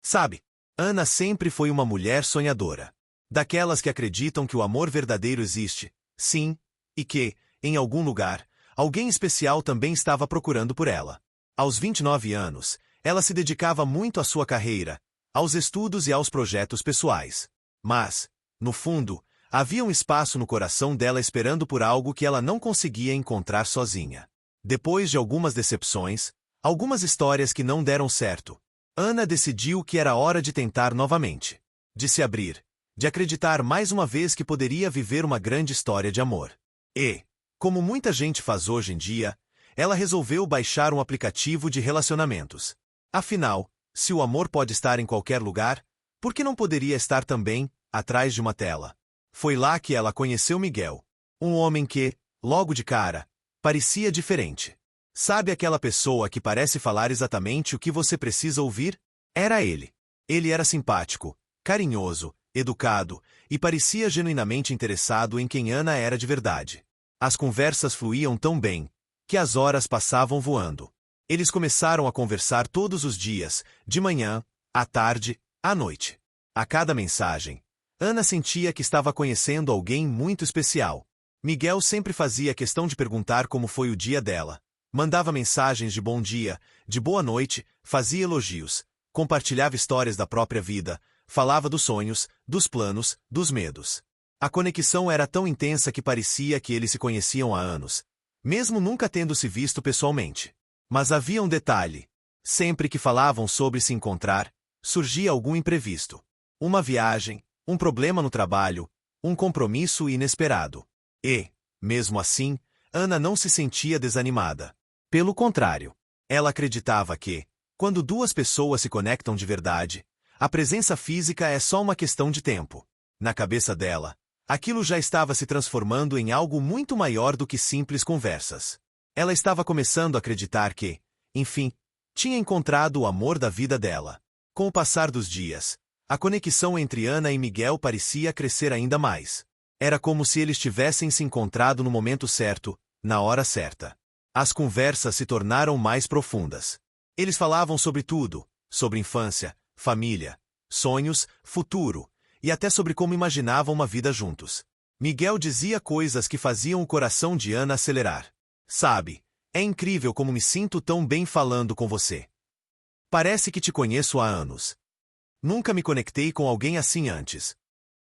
Sabe, Ana sempre foi uma mulher sonhadora. Daquelas que acreditam que o amor verdadeiro existe, sim, e que, em algum lugar, alguém especial também estava procurando por ela. Aos 29 anos, ela se dedicava muito à sua carreira, aos estudos e aos projetos pessoais. Mas, no fundo, havia um espaço no coração dela esperando por algo que ela não conseguia encontrar sozinha. Depois de algumas decepções, algumas histórias que não deram certo, Ana decidiu que era hora de tentar novamente. De se abrir, de acreditar mais uma vez que poderia viver uma grande história de amor. E, como muita gente faz hoje em dia, ela resolveu baixar um aplicativo de relacionamentos. Afinal, se o amor pode estar em qualquer lugar, por que não poderia estar também atrás de uma tela? Foi lá que ela conheceu Miguel, um homem que, logo de cara, parecia diferente. Sabe aquela pessoa que parece falar exatamente o que você precisa ouvir? Era ele. Ele era simpático, carinhoso, educado, e parecia genuinamente interessado em quem Ana era de verdade. As conversas fluíam tão bem, que as horas passavam voando. Eles começaram a conversar todos os dias, de manhã, à tarde, à noite. A cada mensagem, Ana sentia que estava conhecendo alguém muito especial. Miguel sempre fazia questão de perguntar como foi o dia dela. Mandava mensagens de bom dia, de boa noite, fazia elogios, compartilhava histórias da própria vida, falava dos sonhos, dos planos, dos medos. A conexão era tão intensa que parecia que eles se conheciam há anos, mesmo nunca tendo se visto pessoalmente. Mas havia um detalhe. Sempre que falavam sobre se encontrar, surgia algum imprevisto. Uma viagem, um problema no trabalho, um compromisso inesperado. E, mesmo assim, Ana não se sentia desanimada. Pelo contrário, ela acreditava que, quando duas pessoas se conectam de verdade, a presença física é só uma questão de tempo. Na cabeça dela, aquilo já estava se transformando em algo muito maior do que simples conversas. Ela estava começando a acreditar que, enfim, tinha encontrado o amor da vida dela. Com o passar dos dias, a conexão entre Ana e Miguel parecia crescer ainda mais. Era como se eles tivessem se encontrado no momento certo, na hora certa. As conversas se tornaram mais profundas. Eles falavam sobre tudo, sobre infância, família, sonhos, futuro, e até sobre como imaginavam uma vida juntos. Miguel dizia coisas que faziam o coração de Ana acelerar. Sabe, é incrível como me sinto tão bem falando com você. Parece que te conheço há anos. Nunca me conectei com alguém assim antes.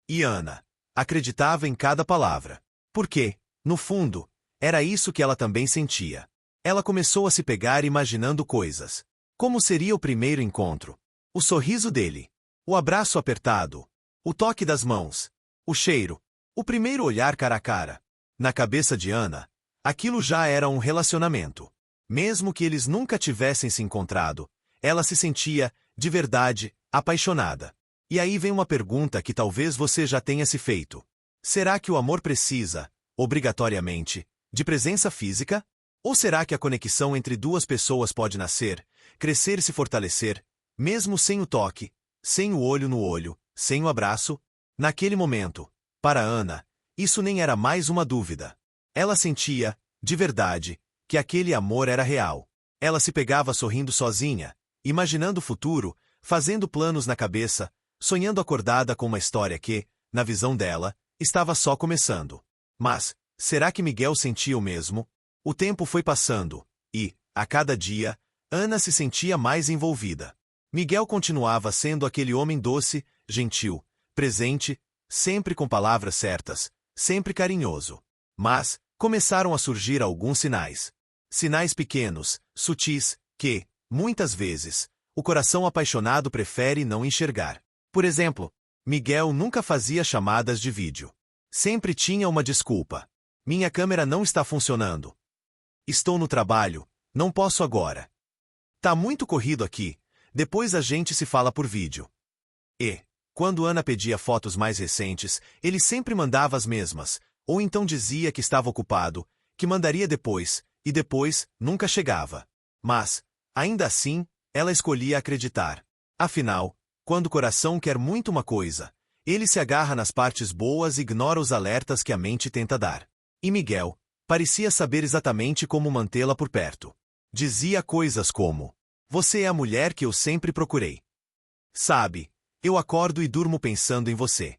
E Ana acreditava em cada palavra. Porque, no fundo, era isso que ela também sentia. Ela começou a se pegar imaginando coisas. Como seria o primeiro encontro? O sorriso dele. O abraço apertado. O toque das mãos. O cheiro. O primeiro olhar cara a cara. Na cabeça de Ana, aquilo já era um relacionamento. Mesmo que eles nunca tivessem se encontrado, ela se sentia, de verdade, apaixonada. E aí vem uma pergunta que talvez você já tenha se feito. Será que o amor precisa, obrigatoriamente, de presença física? Ou será que a conexão entre duas pessoas pode nascer, crescer e se fortalecer, mesmo sem o toque, sem o olho no olho, sem o abraço? Naquele momento, para Ana, isso nem era mais uma dúvida. Ela sentia, de verdade, que aquele amor era real. Ela se pegava sorrindo sozinha, imaginando o futuro, fazendo planos na cabeça, sonhando acordada com uma história que, na visão dela, estava só começando. Mas, será que Miguel sentia o mesmo? O tempo foi passando, e, a cada dia, Ana se sentia mais envolvida. Miguel continuava sendo aquele homem doce, gentil, presente, sempre com palavras certas, sempre carinhoso. Mas, começaram a surgir alguns sinais. Sinais pequenos, sutis, que, muitas vezes, o coração apaixonado prefere não enxergar. Por exemplo, Miguel nunca fazia chamadas de vídeo. Sempre tinha uma desculpa. Minha câmera não está funcionando. Estou no trabalho, não posso agora. Tá muito corrido aqui, depois a gente se fala por vídeo. E, quando Ana pedia fotos mais recentes, ele sempre mandava as mesmas, ou então dizia que estava ocupado, que mandaria depois, e depois nunca chegava. Mas, ainda assim, ela escolhia acreditar. Afinal, quando o coração quer muito uma coisa, ele se agarra nas partes boas e ignora os alertas que a mente tenta dar. E Miguel parecia saber exatamente como mantê-la por perto. Dizia coisas como: "Você é a mulher que eu sempre procurei." Sabe, eu acordo e durmo pensando em você.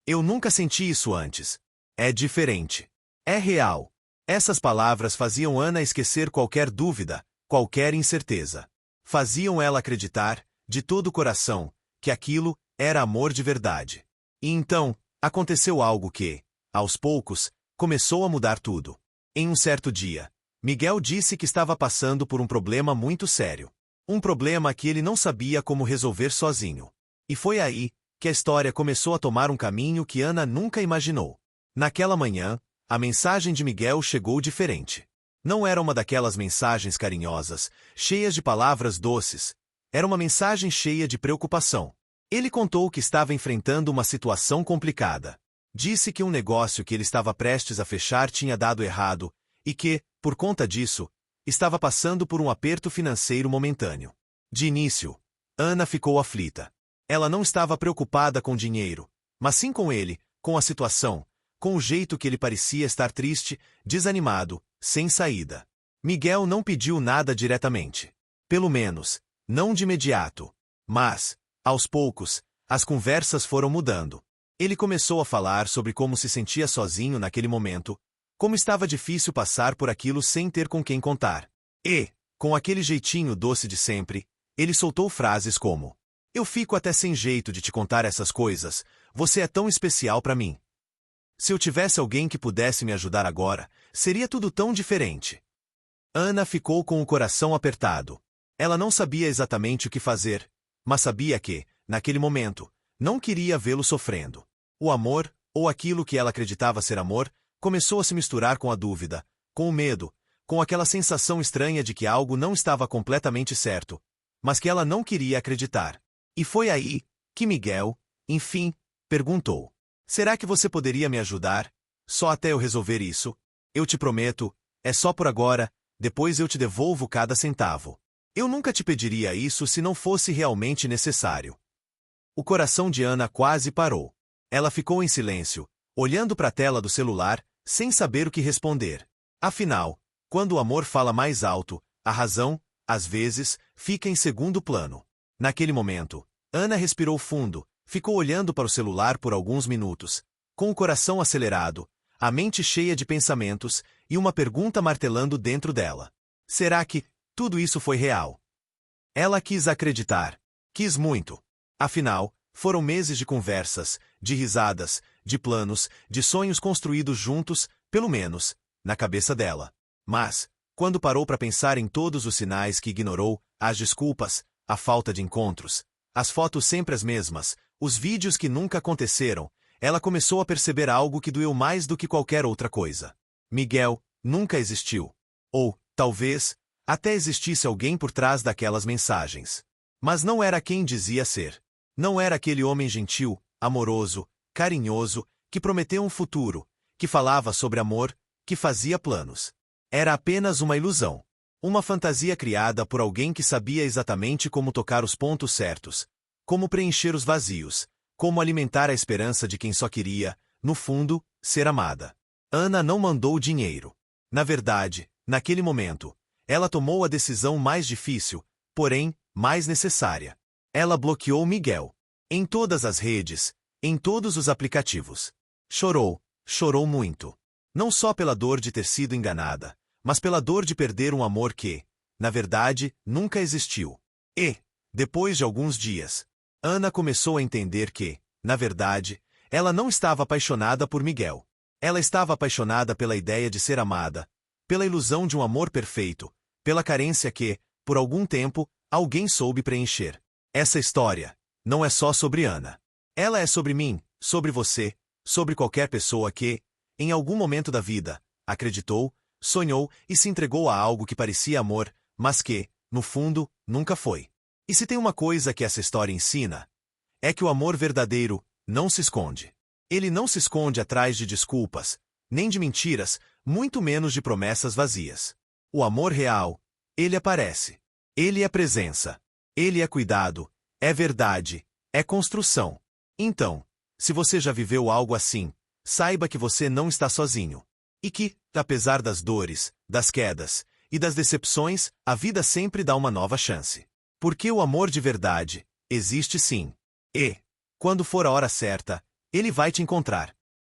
Eu nunca senti isso antes. É diferente. É real. Essas palavras faziam Ana esquecer qualquer dúvida, qualquer incerteza. Faziam ela acreditar, de todo o coração, que aquilo era amor de verdade. E então, aconteceu algo que, aos poucos, começou a mudar tudo. Em um certo dia, Miguel disse que estava passando por um problema muito sério. Um problema que ele não sabia como resolver sozinho. E foi aí que a história começou a tomar um caminho que Ana nunca imaginou. Naquela manhã, a mensagem de Miguel chegou diferente. Não era uma daquelas mensagens carinhosas, cheias de palavras doces. Era uma mensagem cheia de preocupação. Ele contou que estava enfrentando uma situação complicada. Disse que um negócio que ele estava prestes a fechar tinha dado errado, e que, por conta disso, estava passando por um aperto financeiro momentâneo. De início, Ana ficou aflita. Ela não estava preocupada com dinheiro, mas sim com ele, com a situação, com o jeito que ele parecia estar triste, desanimado, sem saída. Miguel não pediu nada diretamente. Pelo menos, não de imediato. Mas, aos poucos, as conversas foram mudando. Ele começou a falar sobre como se sentia sozinho naquele momento, como estava difícil passar por aquilo sem ter com quem contar. E, com aquele jeitinho doce de sempre, ele soltou frases como: "Eu fico até sem jeito de te contar essas coisas, você é tão especial para mim. Se eu tivesse alguém que pudesse me ajudar agora, seria tudo tão diferente." Ana ficou com o coração apertado. Ela não sabia exatamente o que fazer, mas sabia que, naquele momento, não queria vê-lo sofrendo. O amor, ou aquilo que ela acreditava ser amor, começou a se misturar com a dúvida, com o medo, com aquela sensação estranha de que algo não estava completamente certo, mas que ela não queria acreditar. E foi aí que Miguel, enfim, perguntou: "Será que você poderia me ajudar? Só até eu resolver isso? Eu te prometo, é só por agora, depois eu te devolvo cada centavo. Eu nunca te pediria isso se não fosse realmente necessário." O coração de Ana quase parou. Ela ficou em silêncio, olhando para a tela do celular, sem saber o que responder. Afinal, quando o amor fala mais alto, a razão, às vezes, fica em segundo plano. Naquele momento, Ana respirou fundo, ficou olhando para o celular por alguns minutos, com o coração acelerado, a mente cheia de pensamentos e uma pergunta martelando dentro dela. Será que tudo isso foi real? Ela quis acreditar. Quis muito. Afinal, foram meses de conversas, de risadas, de planos, de sonhos construídos juntos, pelo menos, na cabeça dela. Mas, quando parou para pensar em todos os sinais que ignorou, as desculpas, a falta de encontros, as fotos sempre as mesmas, os vídeos que nunca aconteceram, ela começou a perceber algo que doeu mais do que qualquer outra coisa. Miguel nunca existiu. Ou, talvez, até existisse alguém por trás daquelas mensagens. Mas não era quem dizia ser. Não era aquele homem gentil, amoroso, carinhoso, que prometeu um futuro, que falava sobre amor, que fazia planos. Era apenas uma ilusão. Uma fantasia criada por alguém que sabia exatamente como tocar os pontos certos, como preencher os vazios, como alimentar a esperança de quem só queria, no fundo, ser amada. Ana não mandou dinheiro. Na verdade, naquele momento, ela tomou a decisão mais difícil, porém, mais necessária. Ela bloqueou Miguel. Em todas as redes, em todos os aplicativos. Chorou, chorou muito. Não só pela dor de ter sido enganada, mas pela dor de perder um amor que, na verdade, nunca existiu. E, depois de alguns dias, Ana começou a entender que, na verdade, ela não estava apaixonada por Miguel. Ela estava apaixonada pela ideia de ser amada, pela ilusão de um amor perfeito, pela carência que, por algum tempo, alguém soube preencher. Essa história não é só sobre Ana. Ela é sobre mim, sobre você, sobre qualquer pessoa que, em algum momento da vida, acreditou, sonhou e se entregou a algo que parecia amor, mas que, no fundo, nunca foi. E se tem uma coisa que essa história ensina, é que o amor verdadeiro não se esconde. Ele não se esconde atrás de desculpas, nem de mentiras, muito menos de promessas vazias. O amor real, ele aparece. Ele é presença. Ele é cuidado, é verdade, é construção. Então, se você já viveu algo assim, saiba que você não está sozinho. E que, apesar das dores, das quedas e das decepções, a vida sempre dá uma nova chance. Porque o amor de verdade, Existe sim. E, quando for a hora certa, ele vai te encontrar.